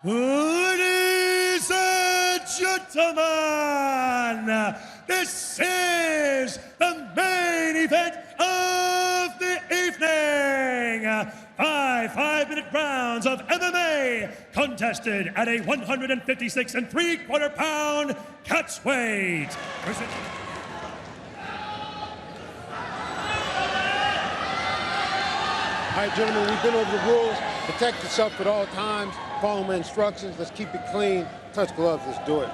Ladies and gentlemen, this is the main event of the evening. 5-minute rounds of MMA contested at a 156 3/4 pound catchweight. All right, gentlemen, we've been over the rules. Protect yourself at all times. Follow my instructions. Let's keep it clean. Touch gloves. Let's do it.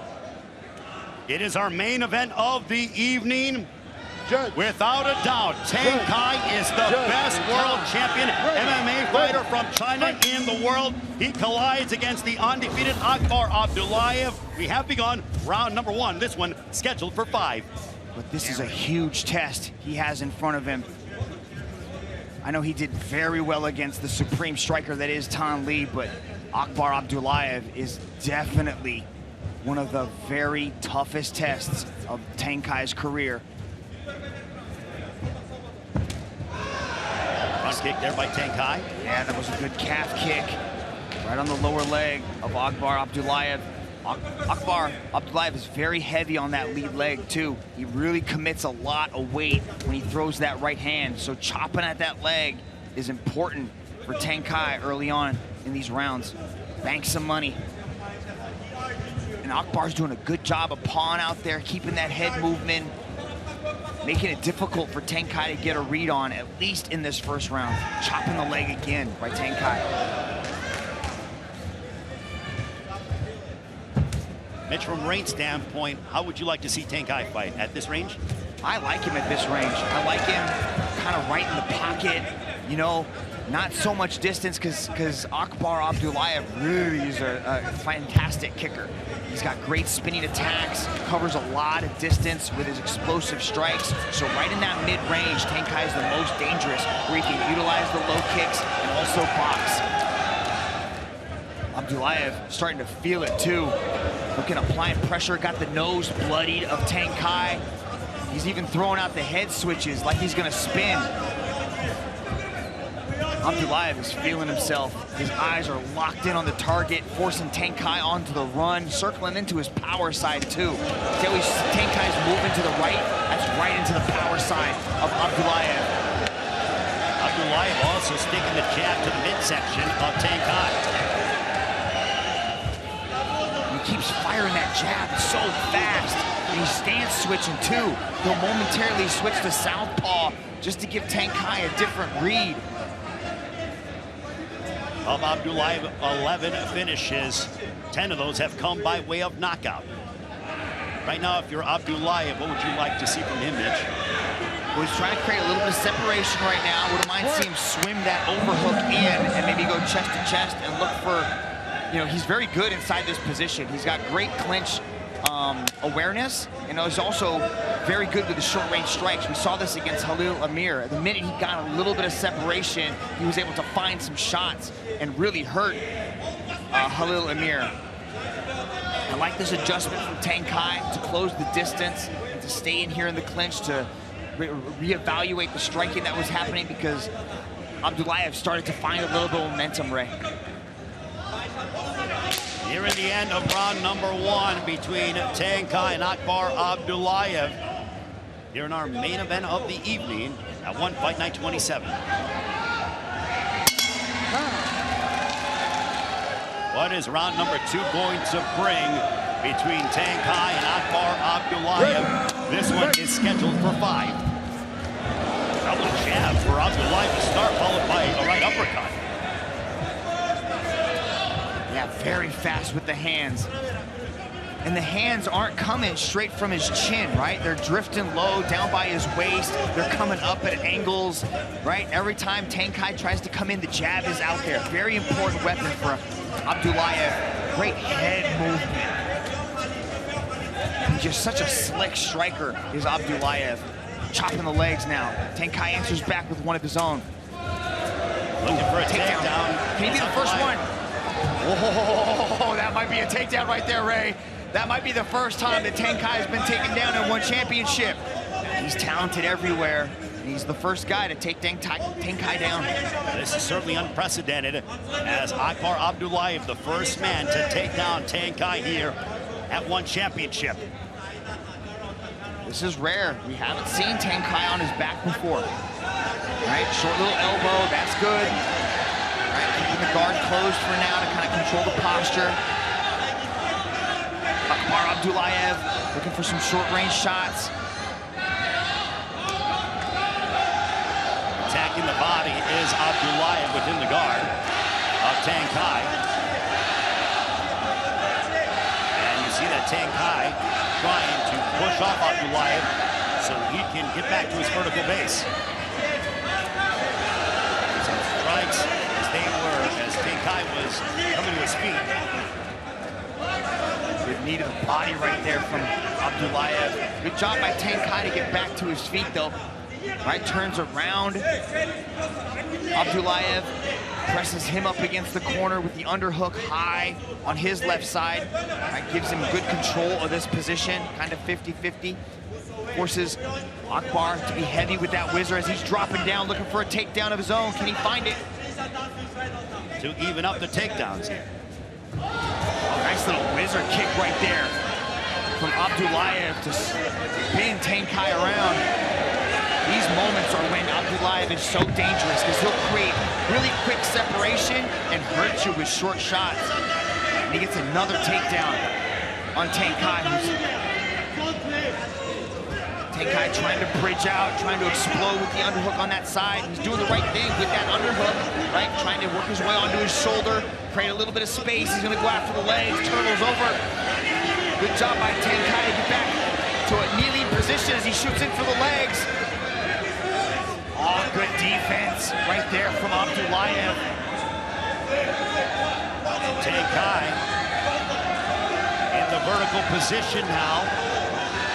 It is our main event of the evening. Judge. Without a doubt, Tang Kai is the best world champion MMA fighter from China in the world. He collides against the undefeated Akbar Abdullaev. We have begun round number 1. This one scheduled for 5. But this is a huge test he has in front of him. I know he did very well against the supreme striker that is Tan Le, but Akbar Abdullaev is definitely one of the very toughest tests of Tang Kai's career. Front kick there by Tang Kai. Yeah, that was a good calf kick right on the lower leg of Akbar Abdullaev. Akbar Abdullaev is very heavy on that lead leg too. He really commits a lot of weight when he throws that right hand. So chopping at that leg is important for Tang Kai early on in these rounds. Bank some money. And Akbar's doing a good job of pawing out there, keeping that head movement, making it difficult for Tang Kai to get a read on, at least in this first round. Chopping the leg again by Tang Kai. Mitch, from range standpoint, how would you like to see Tang Kai fight at this range? I like him at this range. I like him kind of right in the pocket, you know, not so much distance because Akbar Abdullaev really is a fantastic kicker. He's got great spinning attacks, covers a lot of distance with his explosive strikes. So right in that mid-range, Tang Kai is the most dangerous, where he can utilize the low kicks and also box. Abdullaev starting to feel it too. Looking, applying pressure, got the nose bloodied of Tang Kai. He's even throwing out the head switches like he's gonna spin. Abdullaev is feeling himself. His eyes are locked in on the target, forcing Tang Kai onto the run, circling into his power side too. See how Tang Kai's moving to the right? That's right into the power side of Abdullaev. Abdullaev also sticking the jab to the midsection of Tang Kai. He keeps firing that jab so fast. And he's stance switching too. He'll momentarily switch to southpaw just to give Tang Kai a different read. Of Abdullaev, 11 finishes. 10 of those have come by way of knockout. Right now, if you're Abdullaev, what would you like to see from him, Mitch? Well, he's trying to create a little bit of separation right now. Wouldn't mind seeing him swim that overhook in and maybe go chest to chest and look for, you know, he's very good inside this position. He's got great clinch awareness, and he's also very good with the short-range strikes. We saw this against Halil Amir. The minute he got a little bit of separation, he was able to find some shots and really hurt Halil Amir. I like this adjustment from Tang Kai to close the distance and to stay in here in the clinch to reevaluate the striking that was happening, because Abdullaev started to find a little bit of momentum, Ray. Here in the end of round number 1 between Tang Kai and Akbar Abdullaev. Here in our main event of the evening at One Fight Night 27. What is round number 2 going to bring between Tang Kai and Akbar Abdullaev? This one is scheduled for 5. Double jab for Abdullaev to start, followed by a right uppercut. Yeah, very fast with the hands. And the hands aren't coming straight from his chin, right? They're drifting low down by his waist. They're coming up at angles, right? Every time Tang Kai tries to come in, the jab is out there. Very important weapon for Abdullaev. Great head movement. He's just such a slick striker is Abdullaev. Chopping the legs now. Tang Kai answers back with one of his own. Looking for a takedown. Can he be the first one? Oh, that might be a takedown right there, Ray. That might be the first time that Tang Kai has been taken down in one championship. He's talented everywhere. He's the first guy to take Tang Kai down. This is certainly unprecedented, as Akbar Abdullaev, the first man to take down Tang Kai here at One Championship. This is rare. We haven't seen Tang Kai on his back before. Right, short little elbow, that's good. Right, keeping the guard closed for now to kind of control the posture. Akbar Abdullaev looking for some short-range shots. Attacking the body is Abdullaev within the guard of Tang Kai. And you see that Tang Kai trying to push off Abdullaev so he can get back to his vertical base. Some strikes as they were, as Tang Kai was coming to his feet. Good knee to the body right there from Abdullaev. Good job by Tang Kai to get back to his feet, though. Right, turns around. Abdullaev presses him up against the corner with the underhook high on his left side. Right, gives him good control of this position, kind of 50-50. Forces Akbar to be heavy with that whizzer as he's dropping down, looking for a takedown of his own. Can he find it? To even up the takedowns. Nice little whizzer kick right there from Abdullaev to spin Tang Kai around. These moments are when Abdullaev is so dangerous because he'll create really quick separation and hurt you with short shots. And he gets another takedown on Tang Kai. Tang Kai trying to bridge out, trying to explode with the underhook on that side. He's doing the right thing with that underhook, right? Trying to work his way onto his shoulder, create a little bit of space. He's gonna go after the legs, turtles over. Good job by Tang Kai to get back to a kneeling position as he shoots in for the legs. Oh, good defense right there from Abdullaev. Tang Kai in the vertical position now,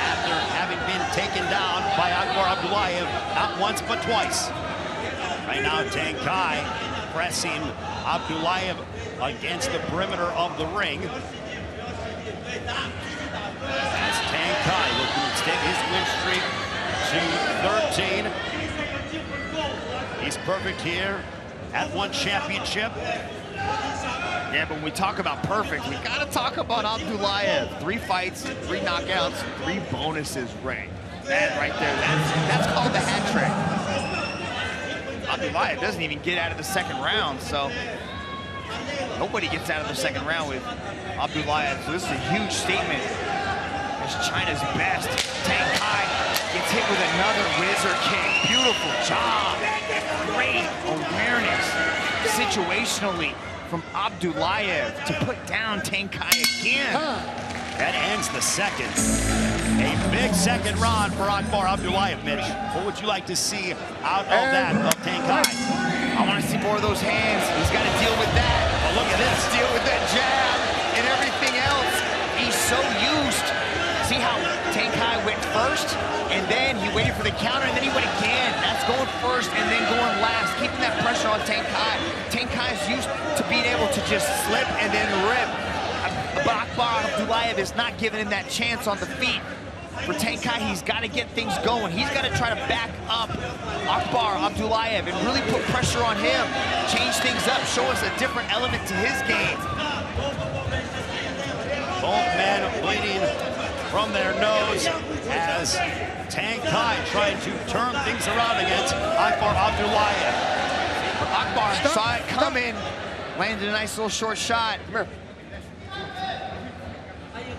after having been taken down by Akbar Abdullaev, not once but twice. Right now, Tang Kai pressing Abdullaev against the perimeter of the ring. As Tang Kai looking to extend his win streak to 13. He's perfect here at One Championship. Yeah, but when we talk about perfect, we gotta talk about Abdullaev. 3 fights, 3 knockouts, 3 bonuses, Ray. That right there, that's called the hat trick. Abdullaev doesn't even get out of the second round, so nobody gets out of the second round with Abdullaev. So this is a huge statement. It's China's best. Tang Kai gets hit with another whizzer kick. Beautiful job. Great awareness situationally from Abdullaev to put down Tang Kai again. That ends the second. A big second round for Akbar Abdullaev, Mitch. What would you like to see out of that of Tang Kai? I want to see more of those hands. He's got to deal with that. Oh, look at this. Deal with that jab and everything else. He's so used. See how Tang Kai went first, and then he waited for the counter, and then he went again. That's going first and then going last, keeping that pressure on Tang Kai. Tang Kai is used to being able to just slip and then rip. But Akbar Abdullaev is not giving him that chance on the feet. For Tang Kai, he's got to get things going. He's got to try to back up Akbar Abdullaev and really put pressure on him, change things up, show us a different element to his game. Both men bleeding from their nose as Tang Kai trying to turn things around against Akbar Abdullaev. Akbar saw it coming, landed a nice little short shot. Come here.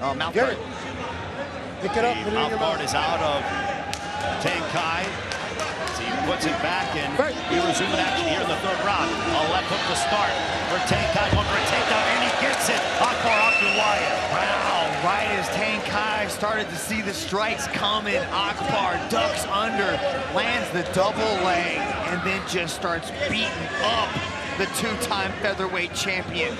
Oh, mouth Get guard. it. Pick it up. The mouth guard is out of Tang Kai. So he puts it back, and we resume action here in the third round. A left hook to start for Tang Kai, going for a takedown, and he gets it. Akbar Abdullaev. Wow, right as Tang Kai started to see the strikes coming, Akbar ducks under, lands the double leg, and then just starts beating up the 2-time featherweight champion.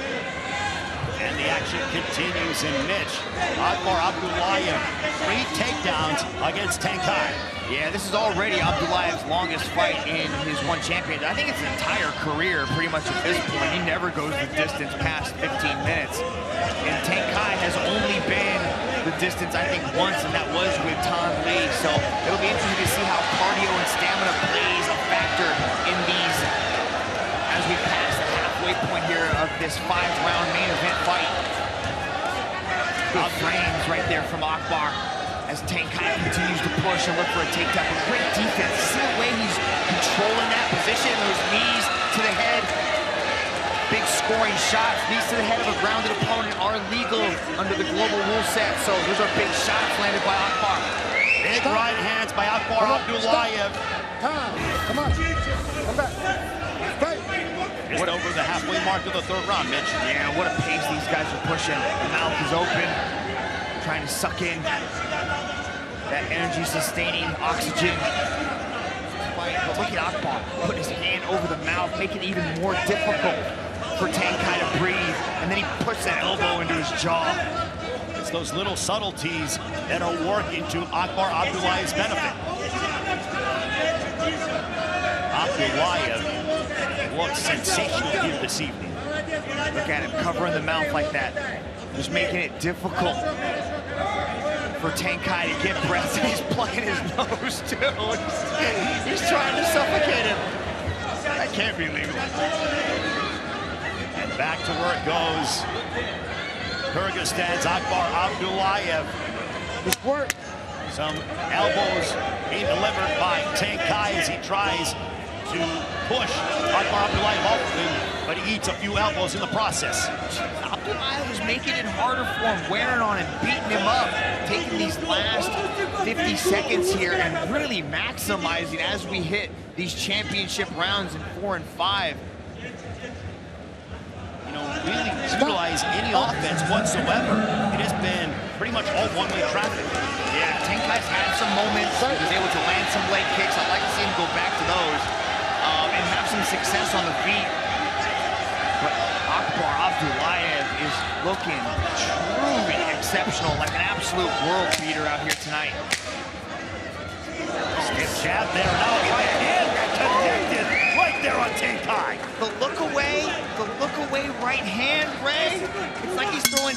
And the action continues in Mitch. Akbar Abdullaev, 3 takedowns against Tang Kai. Yeah, this is already Abdullaev's longest fight in his One Championship. I think it's his entire career, pretty much at this point. He never goes the distance past 15 minutes. And Tang Kai has only been the distance, I think, once, and that was with Tom Lee. So it'll be interesting to see how cardio and stamina this 5-round main event fight. Good frames right there from Akbar as Tang Kai continues to push and look for a takedown. But great defense. See the way he's controlling that position, those knees to the head. Big scoring shots, knees to the head of a grounded opponent are legal under the global rule set. So those are big shots landed by Akbar. Big right hands by Akbar Abdullaev. Come on. Come back. Fight. Just over the halfway mark of the third round, Mitch. Yeah, what a pace these guys are pushing. The mouth is open, trying to suck in that energy-sustaining oxygen. But look at Akbar put his hand over the mouth, making it even more difficult for Tang Kai to breathe. And then he puts that elbow into his jaw. It's those little subtleties that are working to Akbar Abdullaev's benefit. Abdullaev looks sensational here this evening. Look at him covering the mouth like that. Just making it difficult for Tang Kai to get breath. He's plugging his nose too. He's trying to suffocate him. That can't be legal. And back to where it goes. Kyrgyzstan's Akbar Abdullaev. Good work. Some elbows being delivered by Tang Kai as he tries to push Akbar Abdullaev off of him, but he eats a few elbows in the process. Abdullaev was making it harder for him, wearing on him, beating him up, taking these last 50 seconds here and really maximizing as we hit these championship rounds in 4 and 5. You know, really utilize any offense whatsoever. It has been pretty much all one-way traffic. Yeah, Tang Kai's had some moments. He was able to land some leg kicks. I'd like to see him go back to those and have some success on the feet. But Akbar Abdullaev is looking truly exceptional, like an absolute world beater out here tonight. Stiff jab there, now right hand connected right there on Tang Kai. The look away right hand, Ray. It's like he's throwing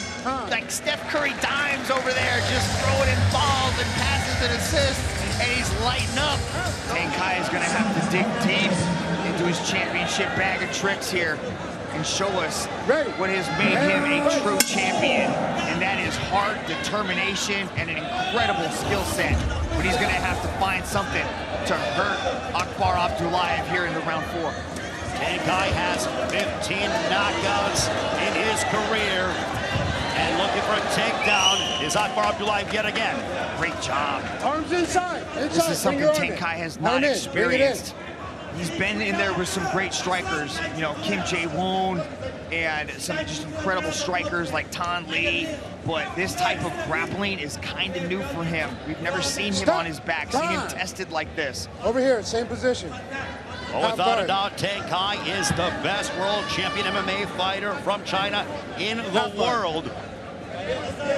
like Steph Curry dimes over there, just throwing in balls and passes and assists, and he's lighting up. Tang Kai is gonna have to dig deep into his championship bag of tricks here and show us what has made him a true champion, and that is heart, determination, and an incredible skill set. But he's gonna have to find something to hurt Akbar Abdullaev here in the round 4. Tang Kai has 15 knockouts in his career, and looking for a takedown is Akbar Abdullaev yet again. Great job. Arms inside. This is something Tang Kai has not experienced. He's been in there with some great strikers, you know, Kim Jae-woon, and some just incredible strikers like Tan Lee, but this type of grappling is kind of new for him. We've never seen him on his back, seen him tested like this. Over here, same position. Well, without a doubt, Tang Kai is the best world champion MMA fighter from China in the world.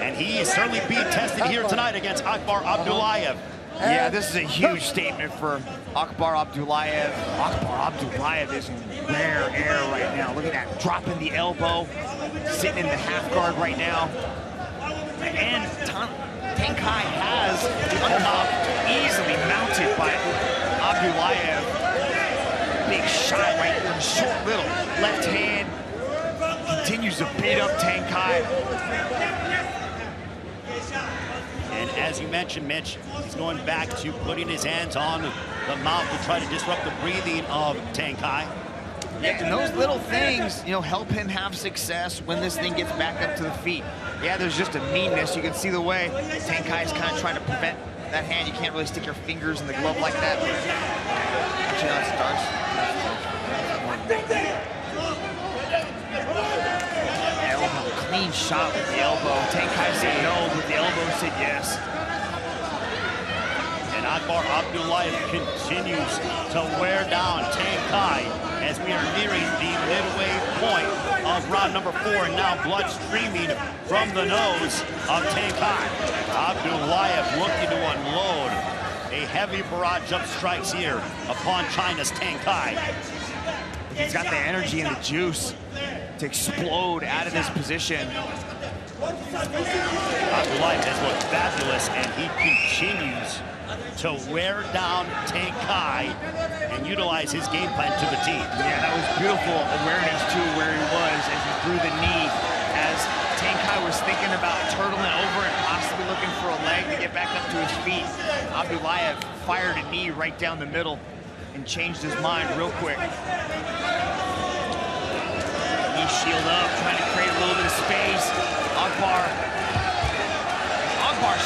And he is certainly being tested here tonight against Akbar Abdullaev. Yeah, this is a huge statement for Akbar Abdullaev. Akbar Abdullaev is in rare air right now. Look at that, dropping the elbow, sitting in the half guard right now. And Tang Kai has the underhook easily mounted by Abdullaev. Big shot right there, short little left hand. Continues to beat up Tang Kai. And as you mentioned, Mitch, he's going back to putting his hands on the mouth to try to disrupt the breathing of Tang Kai. Yeah, and those little things, you know, help him have success when this thing gets back up to the feet. Yeah, there's just a meanness. You can see the way Tang Kai is kind of trying to prevent that hand. You can't really stick your fingers in the glove like that. But actually, now it starts. Elbow, clean shot with the elbow. Tang Kai said no, but the elbow said yes. And Akbar Abdullaev continues to wear down Tang Kai as we are nearing the midway point of round number 4, and now blood streaming from the nose of Tang Kai. Abdullaev looking to unload a heavy barrage of strikes here upon China's Tang Kai. He's got the energy and the juice to explode out of this position. Abdullaev has looked fabulous, and he continues to wear down Tang Kai. And utilize his game plan to the team. Yeah, that was beautiful awareness, too, where he was as he threw the knee, as Tang Kai was thinking about turtling over and possibly looking for a leg to get back up to his feet. Abdullaev fired a knee right down the middle and changed his mind real quick. Knee shield up, trying to create a little bit of space. Akbar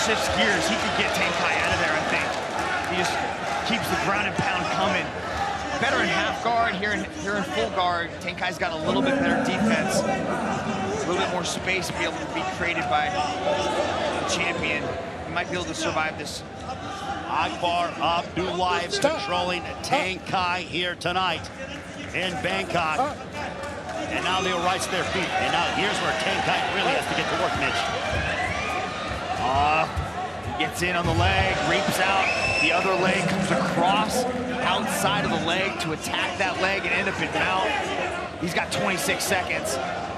shifts gears. He could get Tang Kai out of there, I think. He just keeps the ground and pound coming. Better in half guard, here in full guard. Tang Kai's got a little bit better defense. A little bit more space to be able to be created by the champion. He might be able to survive this. Akbar Abdullaev controlling Tang Kai here tonight in Bangkok. And now they'll rise to their feet. And now here's where Tang Kai really has to get to work, Mitch. He gets in on the leg, reaps out. The other leg comes across outside of the leg to attack that leg and end up in mount. He's got 26 seconds.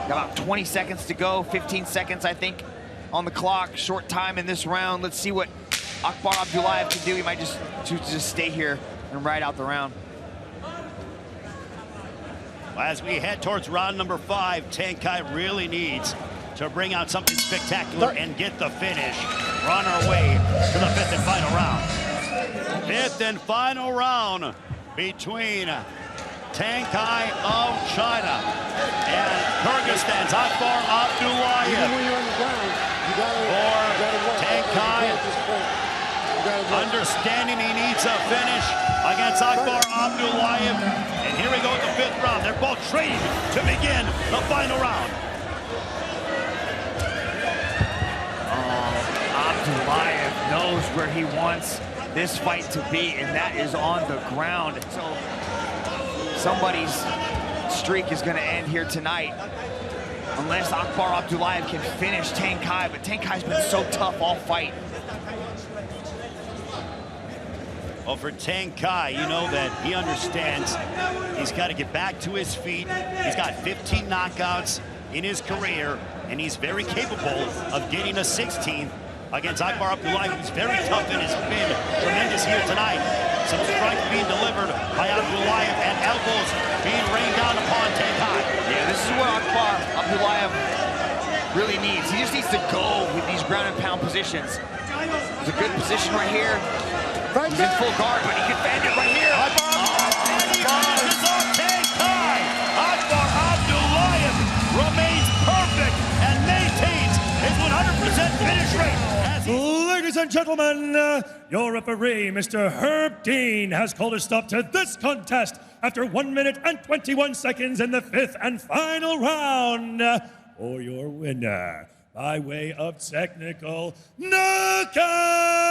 Got about 20 seconds to go, 15 seconds, I think, on the clock. Short time in this round. Let's see what Akbar Abdullaev can do. He might just choose to just stay here and ride out the round. As we head towards round number 5, Tang Kai really needs to bring out something spectacular and get the finish. We're on our way to the 5th and final round. 5th and final round between Tang Kai of China and Kyrgyzstan's Akbar Abdullaev. For Tang Kai, understanding he needs a finish against Akbar Abdullaev. And here we go at the 5th round. They're both training to begin the final round. Abdullaev knows where he wants this fight to be, and that is on the ground. So somebody's streak is going to end here tonight, unless Akbar Abdullaev can finish Tang Kai. But Tang Kai's been so tough all fight. Well, for Tang Kai, you know that he understands he's got to get back to his feet. He's got 15 knockouts in his career, and he's very capable of getting a 16th against Akbar Abdullaev, who's very tough and has been tremendous here tonight. Some strikes being delivered by Abdullaev and elbows being rained down upon Tang Kai. Yeah, this is what Akbar Abdullaev really needs. He just needs to go with these ground and pound positions. It's a good position right here. He's in full guard, but he can fend it right here. Akbar Abdullaev remains perfect and maintains his 100% finish rate. Ladies and gentlemen, your referee, Mr. Herb Dean, has called a stop to this contest after 1 minute and 21 seconds in the 5th and final round. For your winner, by way of technical knockout!